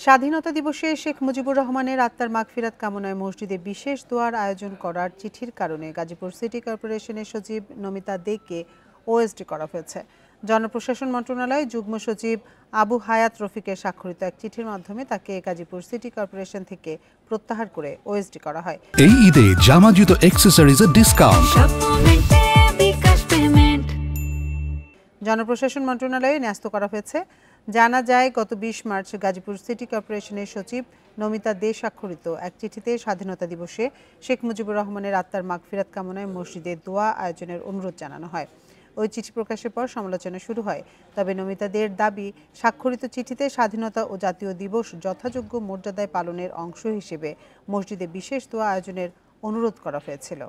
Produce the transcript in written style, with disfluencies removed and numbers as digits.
স্বাধীনতা দিবসে শেখ মুজিবুর রহমানের আত্মার মাগফিরাত কামনায় মসজিদে বিশেষ দোয়ার আয়োজন করার চিঠির কারণে গাজীপুর সিটি কর্পোরেশনের সচিব নমিতা দেকে ওএসডি করা হয়েছে। জনপ্রশাসন মন্ত্রণালয় যুগ্ম সচিব আবু হায়াত রফিকের স্বাক্ষরিত এক চিঠির মাধ্যমে তাকে গাজীপুর সিটি কর্পোরেশন থেকে প্রত্যাহার করে ওএসডি করা হয়। এই ঈদে জামা জুতো অ্যাকসেসরিজের ডিসকাউন্ট। জনপ্রশাসন মন্ত্রণালয়ে ন্যস্ত করা হয়েছে। জানা যায়, গত 20 মার্চ গাজীপুর সিটি কর্পোরেশনের সচিব নমিতা দে স্বাক্ষরিত এক চিঠিতে স্বাধীনতা দিবসে শেখ মুজিবুর রহমানের আত্মার মাগফিরাত কামনায় মসজিদে দোয়া আয়োজনের অনুরোধ জানানো হয়। ওই চিঠি প্রকাশের পর সমালোচনা শুরু হয়। তবে নমিতা দের দাবি, স্বাক্ষরিত চিঠিতে স্বাধীনতা ও জাতীয় দিবস যথাযোগ্য মর্যাদায় পালনের অংশ হিসেবে মসজিদে বিশেষ দোয়া আয়োজনের অনুরোধ করা হয়েছিল।